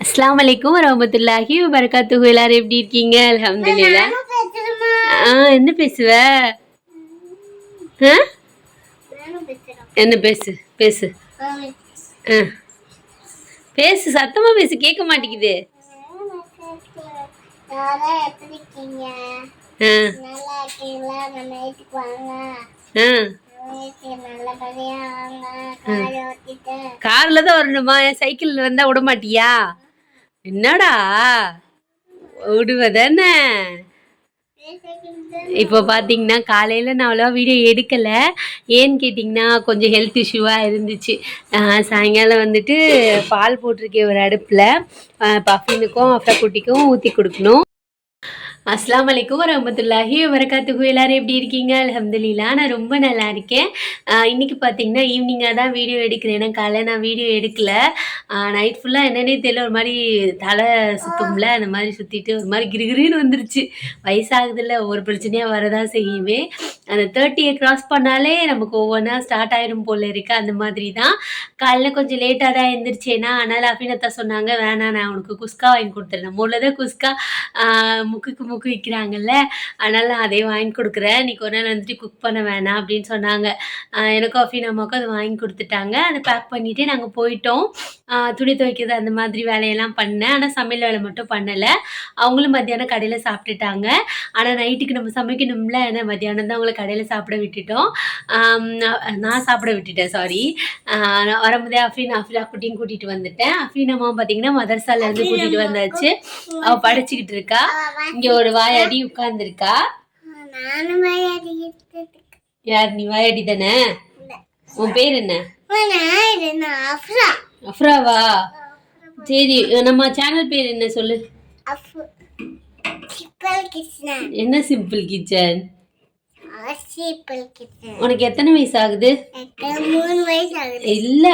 அஸ்ஸலாமு அலைக்கும் வரஹ்மத்துல்லாஹி வபரகாத்துஹு. எல்லாரும் எப்படி இருக்கீங்க? அல்ஹம்துலில்லாஹ். என்ன பேசுவ? ஆ? என்ன பேசு பேசு. ஆ பேசு, சத்தமா பேசு, கேட்க மாட்டேங்குது. கார்ல தான் வரணுமா? சைக்கிள் வந்தா விட மாட்டியா? என்னடா விடுவதானே. இப்போ பார்த்தீங்கன்னா காலையில் நான் அவ்வளோவா வீடியோ எடுக்கலை. ஏன்னு கேட்டிங்கன்னா கொஞ்சம் ஹெல்த் இஷ்யூவாக இருந்துச்சு. சாயங்காலம் வந்துட்டு பால் போட்டிருக்கேன் ஒரு அடுப்பில். பஃபினுக்கும் அஃப்ரா குட்டிக்கும் ஊற்றி கொடுக்கணும். அஸ்ஸலாமு அலைக்கும் வரஹ்மத்துல்லாஹி வபரகாத்துஹு. எல்லாரும் எப்படி இருக்கீங்க? அல்ஹம்துலில்லாஹ், நான் ரொம்ப நல்லா இருக்கேன். இன்றைக்கி பார்த்தீங்கன்னா ஈவினிங்காக தான் வீடியோ எடுக்கிறேன். ஏன்னா காலையில் நான் வீடியோ எடுக்கலை. நைட் ஃபுல்லாக என்னன்னே தெரியல, ஒரு மாதிரி தலை சுற்றும்ல, அந்த மாதிரி சுற்றிட்டு ஒரு மாதிரி கிருகிருன்னு வந்துருச்சு. வயசாகுதில்ல, ஒவ்வொரு பிரச்சனையாக வரதான் செய்யுமே. அந்த 30 கிராஸ் பண்ணாலே நமக்கு ஒவ்வொன்றா ஸ்டார்ட் ஆயிரும் போல் இருக்குது. அந்த மாதிரி தான் காலைல கொஞ்சம் லேட்டாக தான் எழுந்திரிச்சேன்னா, அதனால் அஃபினத்தா சொன்னாங்க, வேணாம் நான் உனக்கு குஸ்கா வாங்கி கொடுத்துறேன். நம்ம ஊரில் தான் குஸ்கா முக்குக்கு முக்கு விற்கிறாங்கல்ல, அதனால் நான் அதே வாங்கி கொடுக்குறேன், இன்றைக்கி ஒரு நாள் வந்துட்டு குக் பண்ண வேணாம் அப்படின்னு சொன்னாங்க. எனக்கும் அஃபினாமாவுக்கும் அதை வாங்கி கொடுத்துட்டாங்க. அதை பேக் பண்ணிவிட்டு நாங்கள் போயிட்டோம். துணி துவைக்கிறது அந்த மாதிரி வேலையெல்லாம் பண்ணேன். ஆனால் சமையல் வேலை மட்டும் பண்ணலை. அவங்களும் மத்தியானம் கடையில் சாப்பிட்டுட்டாங்க. ஆனால் நைட்டுக்கு நம்ம சமைக்கணும்ல, ஏன்னா மத்தியானம் தான் அவங்கள கடையில் சாப்பிட விட்டுட்டோம். நான் சாப்பிட விட்டுட்டேன், சாரி. நான் வரும்போதே அஃபினா குட்டியும் கூட்டிகிட்டு வந்துட்டேன். அஃபினாமாவும் பார்த்தீங்கன்னா மதரசாலேருந்து கூட்டிகிட்டு வந்தாச்சு. அவள் படிச்சுக்கிட்டு இருக்கா. இங்கே ஒரு வாயாடி உட்கார்ந்துருக்கா. யார் நீ? வாயாடி தானே. உன் பேர் என்ன? அஃப்ராவா? சரி, நம்ம சேனல் பேர் என்ன சொல்லு. என்ன சிம்பிள் கிச்சன்? உனக்கு எத்தனை வயசு ஆகுது? 3 வயசு ஆகுது. இல்ல,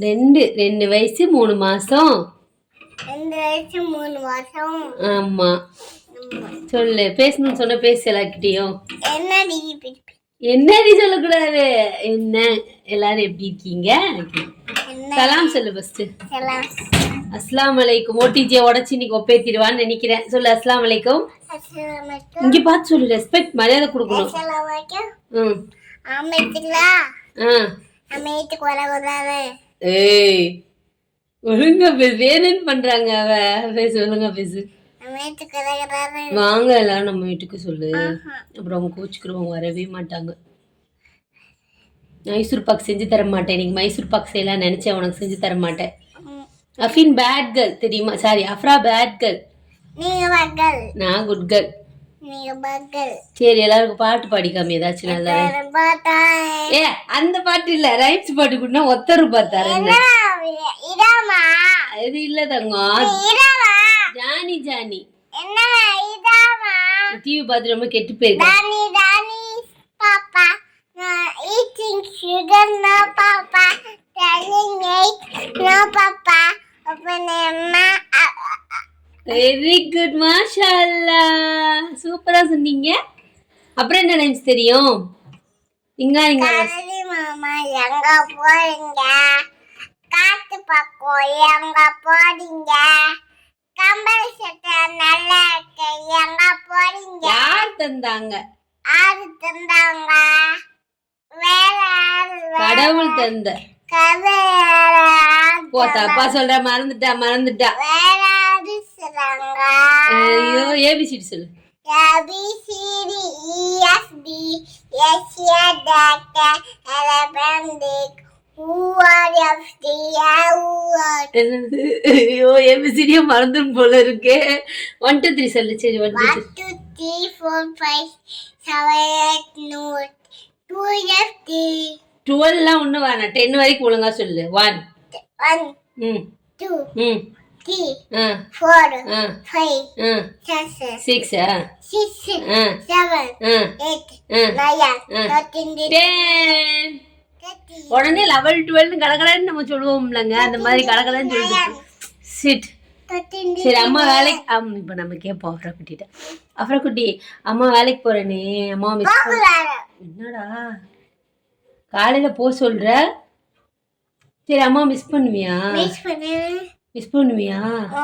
2 வயசு 3 மாசம். 2 வயசு 3 மாசம். ஆமா, சொல்லு. பேசணும்னு சொன்ன பேசு எல்லார்கிட்டயும். என்னடி சொல்லக்கூடாது. என்ன எல்லாரும் எப்படி இருக்கீங்க? சலாம் சொல்லு ஃபர்ஸ்ட். அஸ்ஸலாமு அலைக்கும். ஓடிஜியை உடச்சி இன்னைக்கு ஒப்பேத்திடுவான்னு நினைக்கிறேன். சொல்லு அஸ்ஸலாமு அலைக்கும். இங்க பார்த்து சொல்லு, ரெஸ்பெக்ட், மரியாதை கொடுக்கணும். ஏய், ஒழுங்கா பேசு. வேணுன்னு பண்றாங்க. பேசு, ஒழுங்கா பேசு. வாங்க எல்லாரும் நம்ம வீட்டுக்கு சொல்லு. அப்புறம் அவங்க கோச்சுக்குறவங்க வரவே மாட்டாங்க. மைசூர் பாக் செஞ்சு தர மாட்டேன். நீங்க மைசூர் பாக் செய்யலாம் நினைச்சேன், உனக்கு செஞ்சு தர மாட்டேன். அஃபின் பேட் கேர்ள் தெரியுமா? Sorry, Afra bad girl. நான் குட் கேர்ள். சரி, எல்லாருக்கும் பாட்டு பாடிக்காம ஏதாச்சும் நல்லா. ஏ, அந்த பாட்டு இல்ல, ரைட்ஸ் பாட்டு கூட ஒத்தரு பார்த்தாரு. இது இல்ல தங்கம். ஜானி ஜானி டிவி பார்த்து ரொம்ப கெட்டு போயிருக்கு. வெரி குட், மாஷா அல்லாஹ், சூப்பரா சொன்னீங்க. அப்புறம் என்ன ரைம்ஸ் தெரியும்? இங்க இங்க மாமா எங்க போறீங்க? காத்து பக்கம் எங்க போறீங்க? கம்பல் சட்டை நல்லா இருக்கு, எங்க போறீங்க? யார் தந்தாங்க? ஆறு தந்தாங்க. வேற கடவுள் தந்த. போ, தப்பா சொல்ற. மறந்துட்டா. ஐயோ, ஏபிசிடி சொல்லு. ABCD EFG Asia Data Arabic ஐயோ, ஏபிசிடியே மறந்துடும் போல இருக்கு. 1 2 3 சொல்லு. சரி, 1 2 3 4 5 7 8 9 2 12 எல்லாம் ஒண்ணு வேணாம். 10 வரைக்கும் ஒழுங்கா சொல்லு. 1 2 3 4 5 6 7 8 9 உடனே 11 12 கடகடன்னு நம்ம சொல்லுவோம்லங்க, அந்த மாதிரி கடகடன்னு சொல்லிட்டு சிட். சரி, அம்மா வேலைக்கு. இப்போ நம்ம கேட்போம் அஃப்ரா குட்டிட்ட. அஃப்ரா குட்டி, அம்மா வேலைக்கு போறேனே, அம்மா மிஸ் பண்ண. என்னடா காலையில போ சொல்ற? சரி, அம்மா மிஸ் பண்ணுவியா? மிஸ் பண்ணுவியா?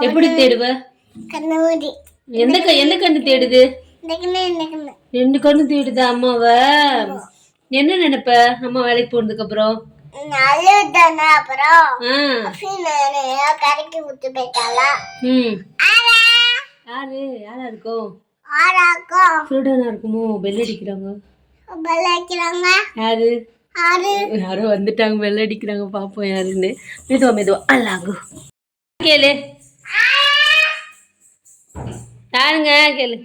எப்படி தேடுவ? கண்ணூடி எந்த கண்ணு தேடுது? இந்த கண்ணு 2 கண்ணு தேடுதா அம்மாவை? என்ன நினைப்ப அம்மா வேலைக்கு போனதுக்கு அப்புறம்? நல்லதானே. அப்புறம் கடைக்கு விட்டு போயிட்டாளா? யாரா இருக்கும்? ஆறாக்கும் திருடனா இருக்குமோ? பெல் அடிக்கிறாங்க. யாரு? யாரோ வந்துட்டாங்க, பெல் அடிக்கிறாங்க. பாப்போம் யாருன்னு. மெதுவா அல்லாகு கேளு. யாருங்க கேளு.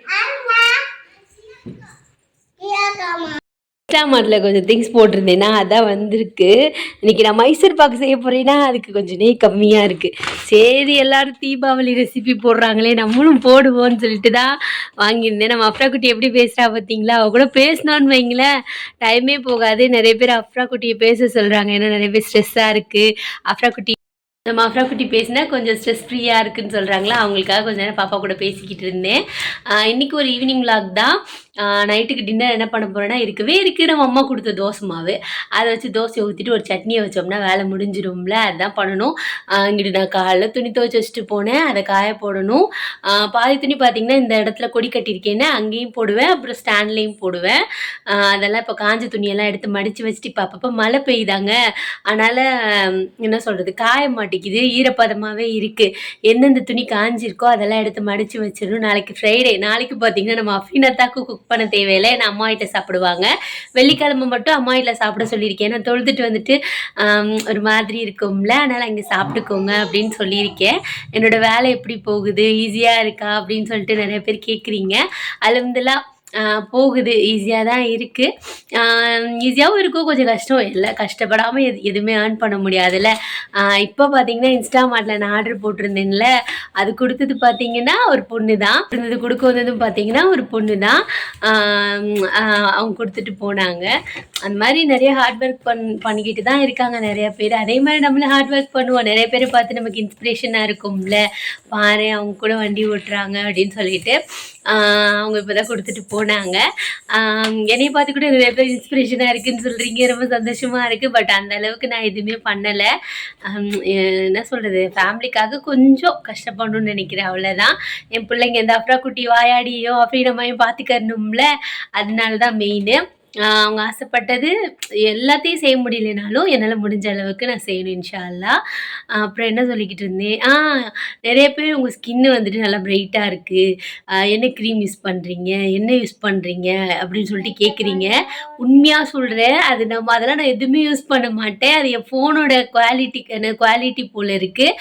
இன்ஸ்டாமார்ட்டில் கொஞ்சம் திங்ஸ் போட்டிருந்தேன்னா அதான் வந்திருக்கு. இன்னைக்கு நான் மைசூர் பாக்கு செய்ய போறேன்னா அதுக்கு கொஞ்சம் நெய் கம்மியாக இருக்குது. சரி எல்லாரும் தீபாவளி ரெசிபி போடுறாங்களே நம்மளும் போடுவோம்னு சொல்லிட்டு தான் வாங்கியிருந்தேன். நம்ம அஃப்ரா குட்டி எப்படி பேசுகிறா பார்த்தீங்களா? அவ கூட பேசினோன்னு வைங்களேன் டைமே போகாது. நிறைய பேர் அஃப்ரா குட்டியை பேச சொல்கிறாங்க. ஏன்னா நிறைய பேர் ஸ்ட்ரெஸ்ஸாக இருக்குது. அஃப்ரா குட்டி நம்ம அஃப்ரா குட்டி பேசினா கொஞ்சம் ஸ்ட்ரெஸ் ஃப்ரீயாக இருக்குதுன்னு சொல்கிறாங்களா, அவங்களுக்காக கொஞ்சம் நேரம் பாப்பா கூட பேசிக்கிட்டு இருந்தேன். இன்றைக்கி ஒரு ஈவினிங் விலாக் தான். நைட்டுக்கு டின்னர் என்ன பண்ண போகிறேன்னா இருக்குது நம்ம அம்மா கொடுத்த தோசை மாவு, அதை வச்சு தோசையை ஊற்றிட்டு ஒரு சட்னியை வச்சோம்னா வேலை முடிஞ்சிடும்ல. அதுதான் பண்ணணும். இங்கிட்டு நான் காலைல துணி துவைச்சி வச்சுட்டு போனேன், அதை காய போடணும். பாதி துணி பார்த்திங்கன்னா இந்த இடத்துல கொடி கட்டியிருக்கேன்னு அங்கேயும் போடுவேன், அப்புறம் ஸ்டாண்ட்லேயும் போடுவேன். அதெல்லாம் இப்போ காஞ்ச துணியெல்லாம் எடுத்து மடித்து வச்சுட்டு இப்போ அப்பப்போ மழை பெய்யுதாங்க, அதனால் என்ன சொல்கிறது காய மாட்டேங்குது, ஈரப்பதமாகவே இருக்குது. எந்தெந்த துணி காஞ்சிருக்கோ அதெல்லாம் எடுத்து மடித்து வச்சிடணும். நாளைக்கு ஃப்ரைடே, நாளைக்கு பார்த்திங்கன்னா நம்ம அஃபினத்தாக்கு குக் பண்ண தேவையில்லை, ஏன்னா அம்மா வீட்டை சாப்பிடுவாங்க. வெள்ளிக்கிழமை மட்டும் அம்மா வீட்டில் சாப்பிட சொல்லியிருக்கேன். நான் தொழுதுட்டு வந்துட்டு ஒரு மாதிரி இருக்கும்ல, அதனால் அங்கே சாப்பிட்டுக்கோங்க அப்படின்னு சொல்லியிருக்கேன். என்னோடய வேலை எப்படி போகுது, ஈஸியாக இருக்கா அப்படின்னு சொல்லிட்டு நிறைய பேர் கேட்குறீங்க. அல்ஹம்துலில்லாஹ் போகுது, ஈஸியாக தான் இருக்குது. ஈஸியாகவும் இருக்கும், கொஞ்சம் கஷ்டம். இல்லை கஷ்டப்படாமல் எதுவுமே ஏர்ன் பண்ண முடியாதுல்ல. இப்போ பார்த்தீங்கன்னா இன்ஸ்டாமார்ட்டில் நான் ஆர்டர் போட்டிருந்தேன்ல, அது கொடுத்தது பார்த்தீங்கன்னா ஒரு பொண்ணு தான் இருந்தது. கொடுக்க வந்ததும் பார்த்தீங்கன்னா ஒரு பொண்ணு தான். அவங்க கொடுத்துட்டு போனாங்க. அந்த மாதிரி நிறைய ஹார்ட் ஒர்க் பண்ணிக்கிட்டு தான் இருக்காங்க நிறைய பேர். அதே மாதிரி நம்மளும் ஹார்ட் ஒர்க் பண்ணுவோம். நிறைய பேர் பார்த்து நமக்கு இன்ஸ்பிரேஷனாக இருக்கும்ல, பாரு அவங்க கூட வண்டி ஓட்டுறாங்க அப்படின்னு சொல்லிட்டு அவங்க இப்போ தான் கொடுத்துட்டு போனாங்க. என்னையை பார்த்து கூட நிறைய பேர் இன்ஸ்பிரேஷனாக இருக்குதுன்னு சொல்கிறீங்க, ரொம்ப சந்தோஷமாக இருக்குது. பட் அந்த அளவுக்கு நான் எதுவுமே பண்ணலை. என்ன சொல்கிறது, ஃபேமிலிக்காக கொஞ்சம் கஷ்டப்படணும்னு நினைக்கிறேன், அவ்வளோதான். என் பிள்ளைங்க இந்த அஃப்ரா குட்டி வாயாடியோ அஃப்ரீனமாயும் பார்த்துக்கணும்ல, அதனால தான் மெயின். அவங்க ஆசைப்பட்டது எல்லாத்தையும் செய்ய முடியலனாலும் என்னால் முடிஞ்ச அளவுக்கு நான் செய்யணும் இன்ஷா அல்லாஹ். அப்புறம் என்ன சொல்லிக்கிட்டு இருந்தேன், நிறைய பேர் உங்கள் ஸ்கின்னு வந்துட்டு நல்லா பிரைட்டாக இருக்குது, என்ன க்ரீம் யூஸ் பண்ணுறீங்க, என்ன யூஸ் பண்ணுறீங்க அப்படின்னு சொல்லிட்டு கேட்குறீங்க. உண்மையாக சொல்கிறேன், அதெல்லாம் நான் எதுவுமே யூஸ் பண்ண மாட்டேன். அது என் ஃபோனோட குவாலிட்டி போல் இருக்குது.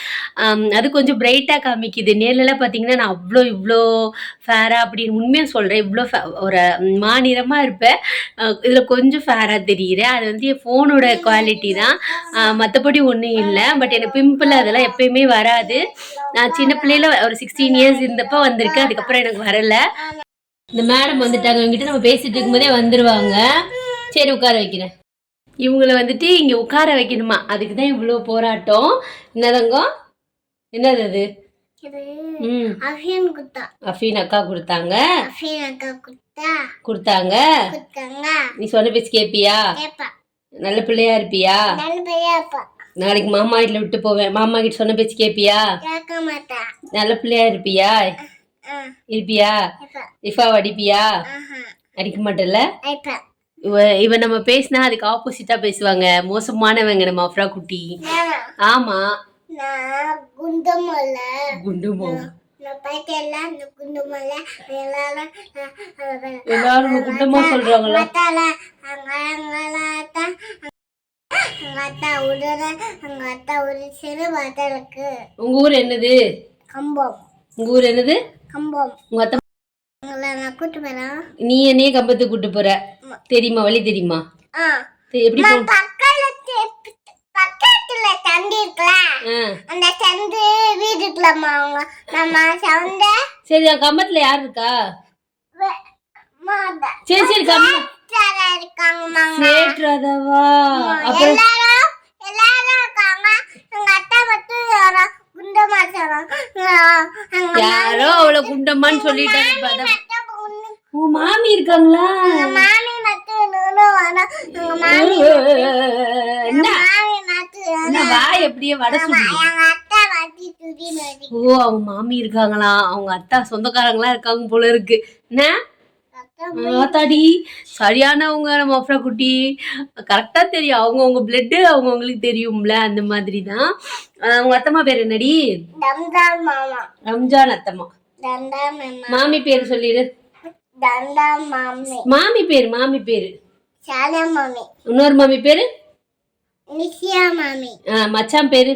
அது கொஞ்சம் பிரைட்டாக காமிக்குது. நேர்லலாம் பார்த்தீங்கன்னா நான் இவ்வளோ ஃபேராக அப்படின்னு உண்மையாக சொல்கிறேன், இவ்வளோ ஒரு மாநிறமாக இருப்பேன். இதில் கொஞ்சம் ஃபேராக தெரியுறேன். அது வந்து என் ஃபோனோட குவாலிட்டி தான், மற்றபடி ஒன்றும் இல்லை. பட் எனக்கு பிம்பிள் அதெல்லாம் எப்பயுமே வராது. நான் சின்ன பிள்ளையில ஒரு 16 இயர்ஸ் இருந்தப்போ வந்திருக்கு, அதுக்கப்புறம் எனக்கு வரலை. இந்த மேடம் வந்துட்டாங்க, இவங்ககிட்ட நம்ம பேசிகிட்டு இருக்கும்போதே வந்துடுவாங்க. சரி உட்கார வைக்கிறேன். இவங்கள வந்துட்டு இங்கே உட்கார வைக்கணுமா, அதுக்கு தான் இவ்வளோ போராட்டம். என்னதங்கம், என்னது அது? அஃபீன் அக்கா கொடுத்தாங்க. நீ சொன்ன பேச்சு கேப்பியா? நல்ல பிள்ளையா இருப்பியா? நாளைக்கு மாமா வீட்டுல விட்டு போவேன், மாமா கிட்ட சொன்ன பேச்சு கேப்பியா? நல்ல பிள்ளையா இருப்பியா? இஃபாவை அடிப்பியா? அடிக்க மாட்டல. இவ நம்ம பேசினா அதுக்கு ஆப்போசிட்டா பேசுவாங்க, மோசமானவங்க நம்ம அஃப்ரா குட்டி. ஆமா குண்டுமோ எல்லாரும் குண்டமா சொல்றாங்களா? உங்க ஊர் என்னது? கம்பம். உங்க ஊர் என்னது? கம்பம். உங்க அத்தை நீ என்னையே கம்பத்துக்கு கூட்டு போற, தெரியுமா? வழி தெரியுமா? எப்படி பக்கத்துல சந்து இருக்குல, அந்த சந்து வீட்டுக்குள்ளமா அவங்க நம்ம சவுண்ட. சரி கம்பத்துல யார் இருக்கா? சரி சரி கம்பத்துல இருக்காங்க சேட்ரதவா. அப்புறம் எல்லாரும் இருக்காங்க. எங்க அத்தை மட்டும் குண்டமா சொல்றாங்க. யாரோ அவள குண்டமான்னு சொல்லிட்டாங்க. உங்க மாமி இருக்காங்களா? மாமி மட்டும் என்ன வாய் எப்படியே வடை சுடுது. பாட்டி துடி நடி ஓ அவங்க மாமி இருக்காங்களா, அவங்க அத்தா சொந்தக்காரங்களா இருக்காங்க போல இருக்கு. என்ன ஆத்தாடி சரியானவங்க நம்ம அஃப்ரா குட்டி. கரெக்டா தெரியும், அவங்கவுங்க பிளட்டு அவங்கவுங்களுக்கு தெரியும்ல, அந்த மாதிரி தான். உங்க அத்தம்மா பேர் என்னடி? தம்தான் மாமா ரம்ஜான் அத்தம்மா. தம்தான் மாமா மாமி பேர் சொல்லிடு. தம்தான் மாமி மாமி பேரு சாலா மாமி இன்னொரு மாமி பேரு நிஷியா மாமி மச்சான் பேரு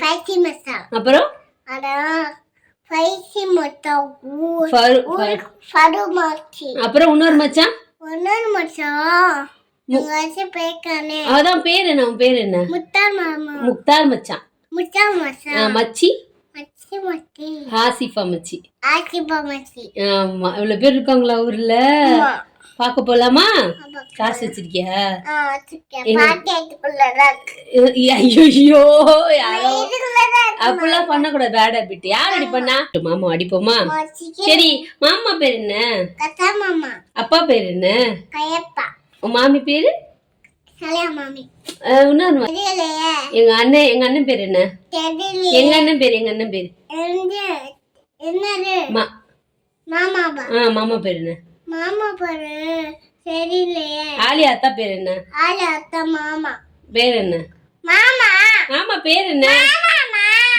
ஃபைசி மசா அப்புறம் அதான் ஃபைசி மொத்தா ஃபரு மாச்சி அப்புறம் இன்னொரு மச்சான் ஒன்னொரு மச்சா உங்க பேக்கானே அதான் பேர் என்ன, அவன் பேர் என்ன? முத்தார் மாமா முக்தார் மச்சான். முத்தா மச்சா மச்சி மச்சி மச்சி ஆசிஃபா மச்சி. ஆசிபா மச்சி. ஆமா இவ்வளவு பேர் இருக்காங்களா ஊர்ல? பாக்க போலாமா? காசு வச்சிருக்கியா? ஐயோ அப்படிலாம் பண்ண கூடாது, பேட் ஹாபிட். யார் அடி பண்ணா? மாமா அடிப்போமா? சரி மாமா பேர் என்ன? அப்பா பேர் என்ன? உன் மாமி பேரு? இன்னொரு எங்க அண்ணன் பேர் என்ன? எங்க அண்ணன் பேரு மாமா பேர் என்ன? மாமா பேரு தெரியலையே. ஆலியா அத்தா பேர் என்ன? ஆலியா அத்தா மாமா பேர் என்ன? மாமா பேர் என்ன?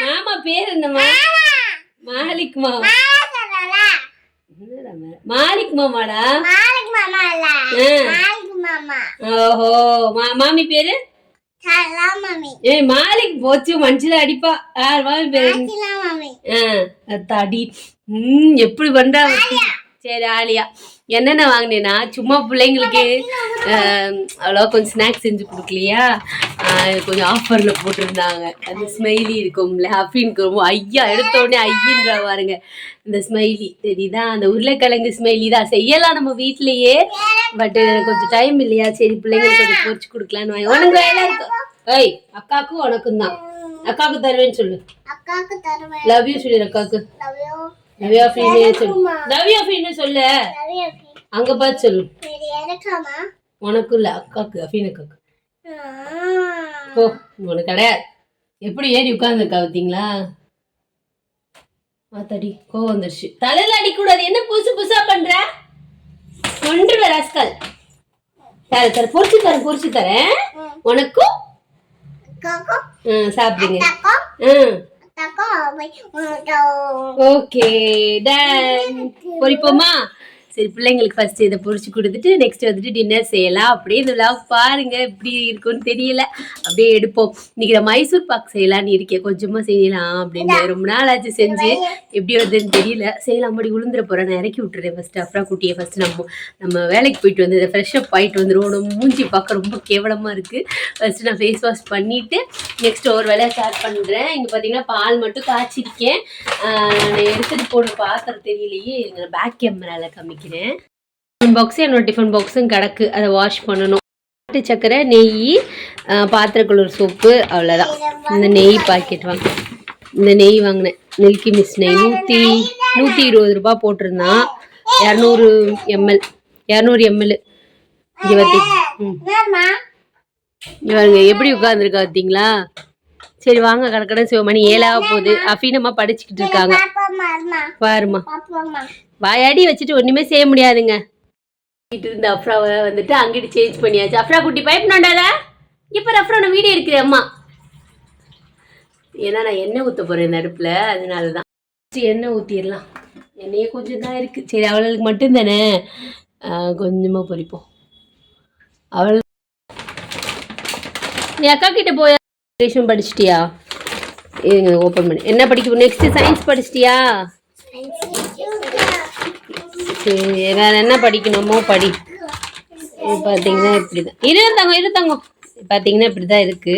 மாமா பேர் என்னமா? மாலிக் மாமா. மாலிக் மாமாடா. ஓஹோ மாமி பேரு மாலிக். போச்சு மனுஷல அடிப்பா. யார் மாமி பேரு? தடி. எப்படி பண்றா? சரி ஆலியா. என்னென்ன வாங்கினேன்னா சும்மா பிள்ளைங்களுக்கு அவ்வளோ கொஞ்சம் ஸ்நாக்ஸ் செஞ்சு கொடுக்கலையா, கொஞ்சம் ஆஃபரில் போட்டிருந்தாங்க. அந்த ஸ்மைலி இருக்கும்ல அஃபின்க்கு ரொம்ப ஐயா எடுத்த உடனே ஐயன்றா பாருங்க. இந்த ஸ்மைலி தெரியுதா, அந்த உருளைக்கிழங்கு ஸ்மைலி தான் செய்யலாம் நம்ம வீட்லேயே. பட்டு கொஞ்சம் டைம் இல்லையா, சரி பிள்ளைங்களுக்கு கொஞ்சம் பொரிச்சு கொடுக்கலான்னு வாங்க. உனக்கு வேலை இருக்கு. ஏய் அக்காவுக்கும் உனக்கும் தான். அக்காவுக்கு தருவேன்னு சொல்லு. லவ் யூ சொல்லு அக்காவுக்கு. சொல்லு அங்க பார்த்து சொல்லு. உனக்கும் இல்ல அக்காக்கு, அஃபீன் அக்காக்கு. ஓ உனக்கு கிடையாது. எப்படி ஏறி உட்கார்ந்துருக்கா பார்த்தீங்களா? மாத்தாடி கோவம் வந்துருச்சு. தலையில அடிக்கூடாது. என்ன புதுசா பண்ற? ஒன்று ராஸ்கல். பொரிச்சு தரேன் உனக்கும். சாப்பிடுங்க. Okay done. பொரிப்போமா? சரி பிள்ளைங்களுக்கு ஃபர்ஸ்ட் இதை பொரிச்சு கொடுத்துட்டு நெக்ஸ்ட் வந்துட்டு டின்னர் செய்யலாம். அப்படியே இந்த விளாக் பாருங்க எப்படி இருக்குன்னு தெரியல. அப்படியே எடுப்போம். இன்னைக்கு நான் மைசூர் பாக் செய்யலான்னு இருக்கேன். கொஞ்சமா செய்யலாம் அப்படின்னு ரொம்ப நாள் ஆச்சு செஞ்சு. எப்படி வருதுன்னு தெரியல. செய்யலாம். அப்படி உளுந்துற போறேன். நான் இறக்கி விட்டுறேன் ஃபர்ஸ்ட். அப்புறம் குட்டியை ஃபர்ஸ்ட் நம்ம வேலைக்கு போயிட்டு வந்து ஃப்ரெஷ்அப் ஆகிட்டு வந்துடும். மூஞ்சி பார்க்க ரொம்ப கேவலமா இருக்கு. ஃபர்ஸ்ட் நான் ஃபேஸ் வாஷ் பண்ணிட்டு நெக்ஸ்ட் ஒரு வேலையை ஸ்டார்ட் பண்றேன். இங்க பாத்தீங்கன்னா பால் மட்டும் காய்ச்சிருக்கேன். நான் எடுத்துட்டு போன பாத்திரம் தெரியலையே. பேக் கேமரால காமிக்கிறேன். பாக்ஸு என்னோட டிஃபன் பாக்ஸும் கிடக்கு. அதை வாஷ் பண்ணணும். நாட்டு சக்கரை, நெய், பாத்திரக்குள்ளூர் சோப்பு, அவ்வளோதான். இந்த நெய் பாக்கெட் இந்த நெய் வாங்கினேன். மில்கி மிஸ் நெய் 120 ரூபா போட்டிருந்தான். 200 ml இவங்க எப்படி உட்கார்ந்துருக்கா பார்த்தீங்களா? சரி வாங்க கடற்கடன் சிவமணி 7 ஆக போகுது. அஃபீனம்மா படிச்சுக்கிட்டு இருக்காங்க பாருமா. வாயாடி வச்சுட்டு ஒண்ணுமே செய்ய முடியாதுங்க. இருந்த அஃப்ராவை வந்துட்டு அங்கிட்டு சேஞ்ச் பண்ணியாச்சு. அஃப்ரா குட்டி பைப் நோண்டாத. இப்போ அஃப்ரா நான் வீடியோ எடுக்கிறேன் அம்மா. ஏன்னா நான் எண்ணெய் ஊற்ற போறேன் இந்த அடுப்புல, அதனால தான். எண்ணெய் ஊற்றிடலாம். எண்ணெயே கொஞ்சம் தான் இருக்கு. சரி அவளுக்கு மட்டும் தானே கொஞ்சமா பொரிப்போம். அவள் நீ அக்கா கிட்ட போய் படிச்சிட்டியா? இருங்க ஓப்பன் பண்ணி. என்ன படிக்க நெக்ஸ்ட் சயின்ஸ் படிச்சிட்டியா? சரி வேற என்ன படிக்கணுமோ படி. பார்த்தீங்கன்னா இப்படிதான் இரு தங்கம். பார்த்தீங்கன்னா இப்படிதான் இருக்கு.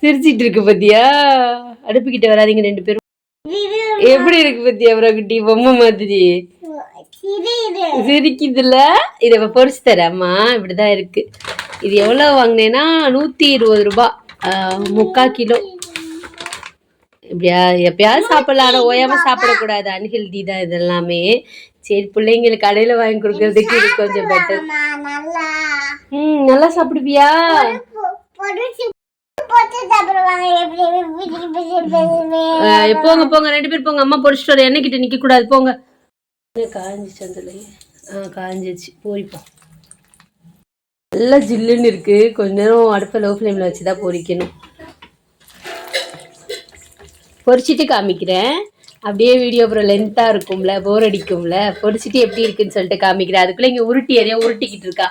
சிரிச்சிட்டு இருக்கு பத்தியா? அடுப்புக்கிட்ட வராதிங்க 2 பேரும். எப்படி இருக்கு பத்தியா அப்புறம் குட்டி பொம்மை மாதிரி சிரிக்குதுல. இதை பொரிச்சு தரேம்மா. இப்படிதான் இருக்கு. இது எவ்வளவு வாங்கினேன்னா 120 ரூபா, 3/4 கிலோ. இப்படியா எப்பயாவது சாப்பிடலாம். ஆனால் ஓயாம சாப்பிடக்கூடாது. அன்ஹெல்தி தான் இதெல்லாமே. சரி பிள்ளைங்களுக்கு கடையில வாங்கி கொடுக்கறதுக்கு இது கொஞ்சம் பெட்டர். நல்லா சாப்பிடுவியா? போட்டு சாப்பிடுவாங்க போங்க போங்க 2 பேர் போங்க. அம்மா பொரிச்சிட்டு வர எண்ணெய் கிட்ட நிக்க கூடாது போங்க. காஞ்சிச்சு அந்த காஞ்சிச்சு போரிப்போம். நல்லா ஜில்லுன்னு இருக்கு. கொஞ்ச நேரம் அடுப்பை லோ ஃப்ளேமில் வச்சு தான் பொரிக்கணும். பொரிச்சிட்டு காமிக்கிறேன். அப்படியே வீடியோ அப்புறம் லென்த்தாக இருக்கும்ல, போர் அடிக்கும்ல. பொரிச்சிட்டு எப்படி இருக்குன்னு சொல்லிட்டு காமிக்கிறேன். அதுக்குள்ளே இங்கே உருட்டிக்கிட்டு இருக்கா.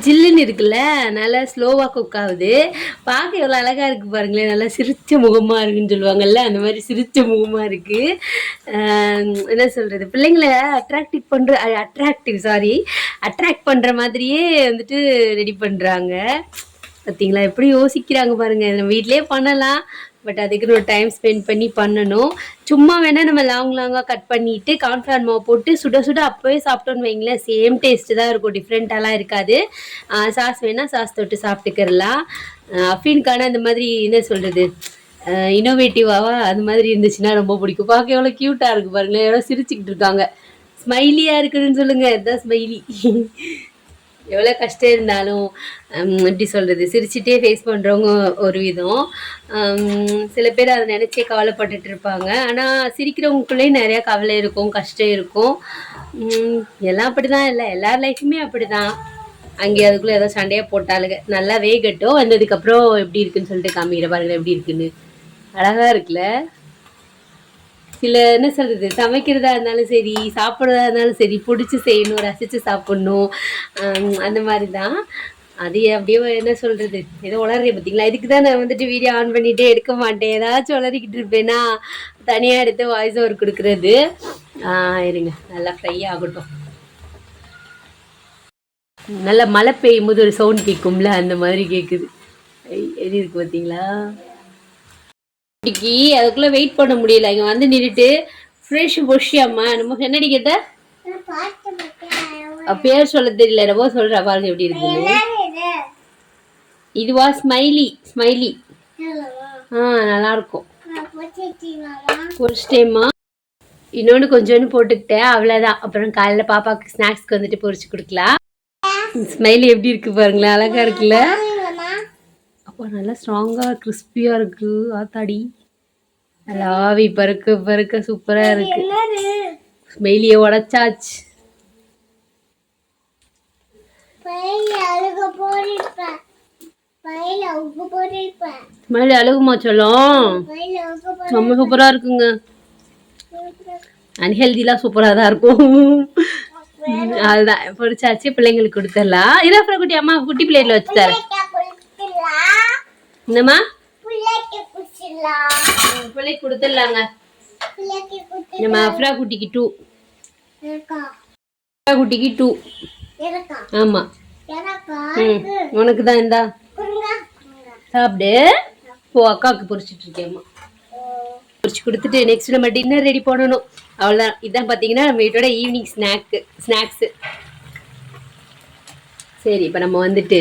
ஜில்லுன்னு இருக்குல்ல, நல்லா ஸ்லோவாக குக் ஆகுது. பார்க்க எவ்வளோ அழகாக இருக்குது பாருங்களேன். நல்லா சிரிச்ச முகமாக இருக்குன்னு சொல்லுவாங்கல்ல, அந்த மாதிரி சிரிச்ச முகமாக இருக்குது. என்ன சொல்கிறது, பிள்ளைங்களை அட்ராக்ட் பண்ணுற மாதிரியே வந்துட்டு ரெடி பண்ணுறாங்க. பார்த்தீங்களா எப்படி யோசிக்கிறாங்க பாருங்கள். நம்ம வீட்டிலே பண்ணலாம், பட் அதுக்குன்னு ஒரு டைம் ஸ்பெண்ட் பண்ணி பண்ணணும். சும்மா வேணால் நம்ம லாங்காக கட் பண்ணிவிட்டு கார்ன்ஃப்ளவர் மாவு போட்டு சுட சுட அப்போவே சாப்பிட்டோன்னு வைங்களேன், சேம் டேஸ்ட்டு தான் இருக்கும், டிஃப்ரெண்ட்டாலாம் இருக்காது. சாஸ் வேணால் சாஸ் தொட்டு சாப்பிட்டுக்கிறலாம். அஃபீனுக்கான இந்த மாதிரி என்ன சொல்கிறது, இன்னோவேட்டிவாக அது மாதிரி இருந்துச்சுன்னா ரொம்ப பிடிக்கும். பார்க்க எவ்வளோ க்யூட்டாக இருக்குது பாருங்களேன். எவ்வளோ சிரிச்சுக்கிட்டு இருக்காங்க. ஸ்மைலியாக இருக்குதுன்னு சொல்லுங்கள், இதுதான் ஸ்மைலி. எவ்வளோ கஷ்டம் இருந்தாலும் எப்படி சொல்கிறது, சிரிச்சுட்டே ஃபேஸ் பண்ணுறவங்க ஒரு விதம். சில பேர் அதை நினச்சே கவலைப்பட்டுட்டு இருப்பாங்க. ஆனால் சிரிக்கிறவங்களுக்குள்ளே நிறையா கவலை இருக்கும், கஷ்டம் இருக்கும். எல்லாம் அப்படி தான், இல்லை எல்லார் லைஃப்புமே அப்படி தான். அங்கே அதுக்குள்ளே ஏதோ சண்டையாக போட்டாளுங்க. நல்லா வேகட்டும், வந்ததுக்கப்புறம் எப்படி இருக்குன்னு சொல்லிட்டு காமிக்கிற பாருங்கள் எப்படி இருக்குன்னு. அழகாக இருக்குல்ல. சில என்ன சொல்கிறது, சமைக்கிறதா இருந்தாலும் சரி, சாப்பிட்றதா இருந்தாலும் சரி, பிடிச்சி செய்யணும், ரசித்து சாப்பிட்ணும். அந்த மாதிரி தான். அது அப்படியே என்ன சொல்கிறது, ஏதோ உளறே பார்த்தீங்களா. இதுக்கு தான் நான் வந்துட்டு வீடியோ ஆன் பண்ணிகிட்டே எடுக்க மாட்டேன். ஏதாச்சும் உளறிக்கிட்டு இருப்பேன்னா தனியாக எடுத்து வாய்ஸ் ஓவர் கொடுக்குறது. இருங்க, நல்லா ஃப்ரை ஆகட்டும். நல்லா மழை பெய்யும் போது ஒரு சவுண்ட் கேட்கும்ல, அந்த மாதிரி கேட்குது. எது இருக்குது பார்த்தீங்களா. அதுக்குள்ளே வெயிட் பண்ண முடியல. இங்கே வந்து நின்றுட்டு ஃப்ரெஷ் பொஷியாம்மா நம்ம என்னடி கேட்ட பேர் சொல்ல தெரியல, என்னவோ சொல்கிறா பாருங்க எப்படி இருக்குன்னு. இதுவா ஸ்மைலி. நல்லாயிருக்கும். பொரிச்சிட்டேம்மா. இன்னொன்று கொஞ்சோன்னு போட்டுக்கிட்டேன், அவ்வளோதான். அப்புறம் காலையில் பாப்பாவுக்கு ஸ்நாக்ஸ்க்கு வந்துட்டு பொரிச்சு கொடுக்கலாம். ஸ்மைலி எப்படி இருக்குது பாருங்களேன், அழகாக இருக்குல்ல. அப்போ நல்லா ஸ்ட்ராங்காக கிறிஸ்பியாக இருக்குது. ஆத்தாடி நல்லா ஆவி பறக்க சூப்பராக இருக்குது. ஸ்மெயிலியை உடச்சாச்சு. ஸ்மெயில் அழுகுமா சொல்லும். ரொம்ப சூப்பராக இருக்குங்க. அன்ஹெல்திலாம் சூப்பராக தான் இருக்கும். அதுதான் பொரிச்சாச்சு, பிள்ளைங்களுக்கு கொடுத்துடலாம். இதான் அப்புறம் குட்டி அம்மா குட்டி பிளேட்டில் வச்சு தரேன். என்னம்மா பிள்ளைக்கு கொடுத்துடலாங்க. நம்ம அஃப்ரா குட்டிக்கு 2. குட்டிக்கு 2. ஆமாம், உனக்கு தான். இந்தா சாப்பிடு. அக்காவுக்கு பொரிச்சிட்டு இருக்கேம்மா. பொரிச்சு கொடுத்துட்டு நெக்ஸ்ட் நம்ம டின்னர் ரெடி பண்ணணும். அவ்வளோதான். இதுதான் பார்த்தீங்கன்னா நம்ம வீட்டோட ஈவினிங் ஸ்நாக்ஸு. சரி, இப்போ நம்ம வந்துட்டு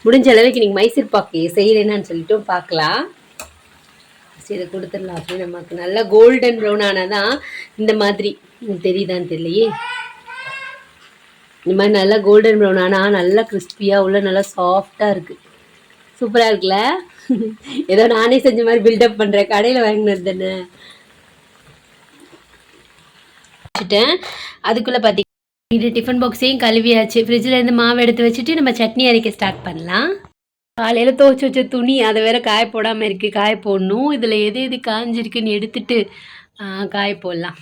முடிஞ்ச அளவுக்கு நீங்கள் மைசூர் பாக்கு செய்கிறேன்னு சொல்லிட்டு பார்க்கலாம். சரி, இதை கொடுத்துடலாம். அப்படி நமக்கு நல்லா கோல்டன் ப்ரௌன் ஆனாதான் இந்த மாதிரி தெரியுதான்னு தெரியலையே. இந்த மாதிரி நல்லா கோல்டன் ப்ரௌன் ஆனால் நல்லா கிறிஸ்பியாக உள்ள நல்லா சாஃப்டாக இருக்குது. சூப்பராக இருக்குல்ல. ஏதோ நானே செஞ்ச மாதிரி பில்டப் பண்ணுறேன், கடையில் வாங்கினது தானே. வச்சுட்டேன். அதுக்குள்ளே பார்த்தீங்கன்னா இது டிஃபன் பாக்ஸையும் கழுவியாச்சு. ஃப்ரிட்ஜில் மாவு எடுத்து வச்சுட்டு நம்ம சட்னி அரைக்க ஸ்டார்ட் பண்ணலாம். காலையில் துவைச்சி வச்ச துணி அதை வேறு காய போடாமல் இருக்குது, காய போடணும். இதில் எது காஞ்சிருக்குன்னு எடுத்துட்டு காய போடலாம்.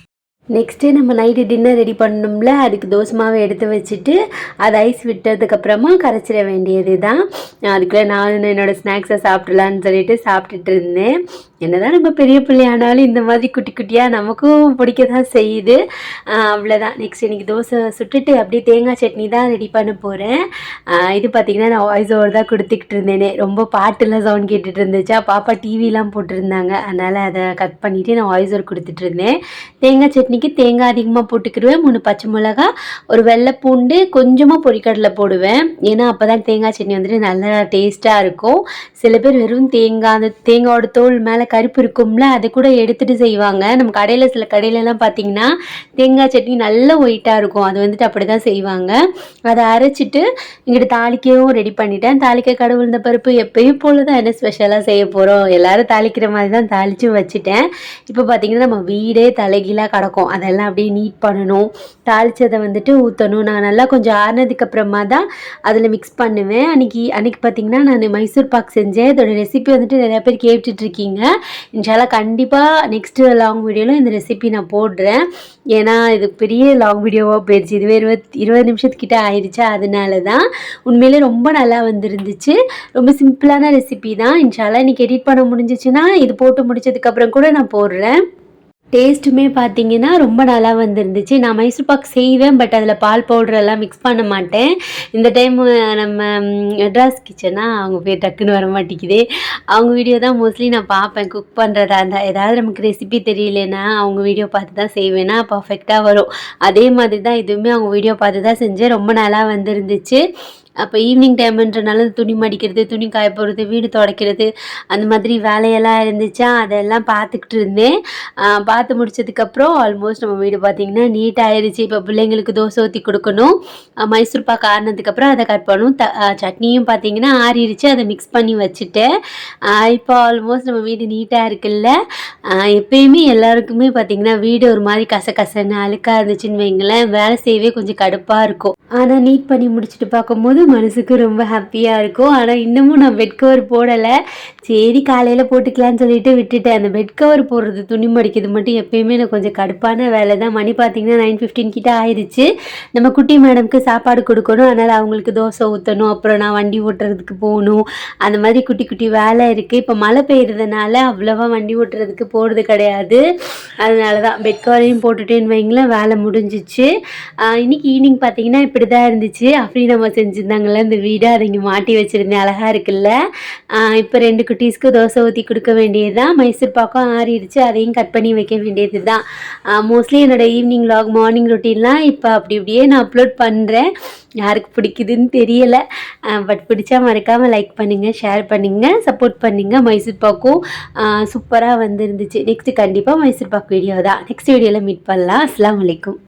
நெக்ஸ்ட்டு நம்ம நைட்டு டின்னர் ரெடி பண்ணணும்ல, அதுக்கு தோசை மாவை எடுத்து வச்சுட்டு அது ஐஸ் விட்டதுக்கப்புறமா கரைச்சிட வேண்டியது தான். அதுக்குள்ளே நான் என்னோடய ஸ்நாக்ஸை சாப்பிட்லான்னு சொல்லிட்டு சாப்பிட்டுட்டு இருந்தேன். என்னதான் நம்ம பெரிய பிள்ளையானாலும் இந்த மாதிரி குட்டி குட்டியாக நமக்கும் பிடிக்க தான் செய்யுது. அவ்வளோதான். நெக்ஸ்ட் இன்றைக்கி தோசை சுட்டுட்டு அப்படியே தேங்காய் சட்னி தான் ரெடி பண்ண போகிறேன். இது பார்த்திங்கன்னா நான் வாய்ஸ் ஓவர் தான் கொடுத்துக்கிட்டு இருந்தேனே. ரொம்ப பாட்டுலாம் சவுண்ட் கேட்டுட்டு இருந்துச்சா, பாப்பா டிவிலாம் போட்டிருந்தாங்க, அதனால் அதை கட் பண்ணிவிட்டு நான் வாய்ஸ் ஓவர் கொடுத்துட்டு இருந்தேன். தேங்காய் சட்னிக்கு தேங்காய் அதிகமாக போட்டுக்கிடுவேன். 3 பச்சை மிளகா, ஒரு வெள்ளை பூண்டு, கொஞ்சமாக பொரிக்கடலை போடுவேன். ஏன்னா அப்போ தான் தேங்காய் சட்னி வந்துட்டு நல்லா டேஸ்ட்டாக இருக்கும். சில பேர் வெறும் தேங்காய், அந்த தேங்காயோட தோல் மேலே கருப்பு இருக்கும்ல அதை கூட எடுத்துகிட்டு செய்வாங்க. நம்ம கடையில் சில கடையிலலாம் பார்த்தீங்கன்னா தேங்காய் சட்னி நல்ல ஒயிட்டாக இருக்கும். அது வந்துட்டு அப்படி தான் செய்வாங்க. அதை அரைச்சிட்டு இங்கிட்டு தாளிக்கவும் ரெடி பண்ணிட்டேன். தாளிக்க கடவுள் இந்த பருப்பு எப்பயும் போல தான் என்ன ஸ்பெஷலாக செய்ய போகிறோம், எல்லோரும் தாளிக்கிற மாதிரி தான் தாளித்து வச்சுட்டேன். இப்போ பார்த்திங்கன்னா நம்ம வீடே தலைகீழாக கிடக்கும். அதெல்லாம் அப்படியே நீட் பண்ணணும். தாளித்ததை வந்துட்டு ஊற்றணும். நான் நல்லா கொஞ்சம் ஆறுனதுக்கப்புறமா தான் அதில் மிக்ஸ் பண்ணுவேன். அன்றைக்கி பார்த்திங்கன்னா நான் மைசூர் பாக் செஞ்சேன். இதோட ரெசிபி வந்துட்டு நிறையா பேர் கேட்டுட்ருக்கீங்க. இன்ஷால்லா கண்டிப்பாக நெக்ஸ்ட்டு லாங் வீடியோவில் இந்த ரெசிபி நான் போடுறேன். ஏன்னா இது பெரிய லாங் வீடியோவாக போயிடுச்சு. இதுவே 20 நிமிஷத்துக்கிட்ட ஆயிடுச்சு. அதனால தான் உண்மையிலே ரொம்ப நல்லா வந்துருந்துச்சு. ரொம்ப சிம்பிளான ரெசிபி தான். இன்ஷால்லா இன்றைக்கி எடிட் பண்ண முடிஞ்சிச்சுன்னா இது போட்டு முடிச்சதுக்கப்புறம் கூட நான் போடுறேன். டேஸ்ட்டுமே பார்த்திங்கன்னா ரொம்ப நல்லா வந்துருந்துச்சு. நான் மைசூர் பாக் செய்வேன், பட் அதில் பால் பவுடரெல்லாம் மிக்ஸ் பண்ண மாட்டேன். இந்த டைம் நம்ம மெட்ராஸ் கிச்சனா அவங்க பேர் டக்குன்னு வர மாட்டேங்குது. அவங்க வீடியோ தான் மோஸ்ட்லி நான் பார்ப்பேன். குக் பண்ணுறதா இருந்தால் ஏதாவது நமக்கு ரெசிபி தெரியலன்னா அவங்க வீடியோ பார்த்து தான் செய்வேன்னா பர்ஃபெக்டாக வரும். அதே மாதிரி தான் இதுவுமே அவங்க வீடியோ பார்த்து தான் செஞ்சேன். ரொம்ப நல்லா வந்துருந்துச்சு. அப்போ ஈவினிங் டைமுன்றனால துணி மடிக்கிறது, துணி காய போடுறது, வீடு துடைக்கிறது அந்த மாதிரி வேலையெல்லாம் இருந்துச்சா அதெல்லாம் பார்த்துக்கிட்டு இருந்தேன். பார்த்து முடிச்சதுக்கப்புறம் ஆல்மோஸ்ட் நம்ம வீடு பார்த்திங்கன்னா நீட் ஆயிடுச்சு. இப்போ பிள்ளைங்களுக்கு தோசை ஊற்றி கொடுக்கணும். மைசூர் பாக்கு ஆறினதுக்கப்புறம் அதை கட் பண்ணணும். சட்னியும் பார்த்திங்கன்னா ஆறிடுச்சு. அதை மிக்ஸ் பண்ணி வச்சுட்டேன். இப்போ ஆல்மோஸ்ட் நம்ம வீடு நீட்டாக இருக்குல்ல. எப்பயுமே எல்லாருக்குமே பார்த்திங்கன்னா வீடு ஒரு மாதிரி கசகசன்னு அழுக்காக இருந்துச்சுன்னு வைங்களேன், வேலை செய்யவே கொஞ்சம் கடுப்பாக இருக்கும். ஆனால் நீட் பண்ணி முடிச்சுட்டு பார்க்கும்போது மனசுக்கு ரொம்ப ஹாப்பியாக இருக்கும். ஆனால் இன்னமும் நான் பெட் கவர் போடலை. சரி காலையில் போட்டுக்கலான்னு சொல்லிட்டு விட்டுட்டேன். அந்த பெட் கவர் போடுறது, துணி மடிக்கிறது மட்டும் எப்பயுமே எனக்கு கொஞ்சம் கடுப்பான வேலை தான். மணி பார்த்திங்கன்னா 9:15 கிட்ட ஆயிடுச்சு. நம்ம குட்டி மேடம்க்கு சாப்பாடு கொடுக்கணும். அதனால் அவங்களுக்கு தோசை ஊற்றணும். அப்புறம் நான் வண்டி ஓட்டுறதுக்கு போகணும். அந்த மாதிரி குட்டி குட்டி வேலை இருக்குது. இப்போ மழை பெய்யறதுனால அவ்வளோவா வண்டி ஓட்டுறதுக்கு போகிறது கிடையாது. அதனால தான் பெட் கவரையும் போட்டுட்டேன்னு வைங்களேன், வேலை முடிஞ்சிச்சு. இன்றைக்கி ஈவினிங் பார்த்திங்கன்னா இப்படி தான் இருந்துச்சு. அப்படி நம்ம செஞ்சுருந்தாங்கள்ல இந்த வீடு, அதை இங்கே மாட்டி வச்சுருந்தேன். அழகாக இருக்குல்ல. இப்போ 2 குட்டீஸ்க்கு தோசை ஊற்றி கொடுக்க வேண்டியது தான். மைசூர் பாக்கம் ஆறிடுச்சு. அதையும் கட் பண்ணி வைக்க வேண்டியது தான். மோஸ்ட்லி என்னோடய ஈவினிங் வ்ளாக், மார்னிங் ரொட்டீன்லாம் இப்போ அப்படி இப்படியே நான் அப்லோட் பண்ணுறேன். யாருக்கு பிடிக்குதுன்னு தெரியலை. பட் பிடிச்சா மறக்காமல் லைக் பண்ணுங்கள், ஷேர் பண்ணுங்கள், சப்போர்ட் பண்ணுங்கள். மைசூர் பாக்கும் சூப்பராக வந்துருந்துச்சு. நெக்ஸ்ட்டு கண்டிப்பாக மைசூர் பாக் வீடியோ தான். நெக்ஸ்ட் வீடியோவில் மீட் பண்ணலாம். அஸ்ஸலாமு அலைக்கும்.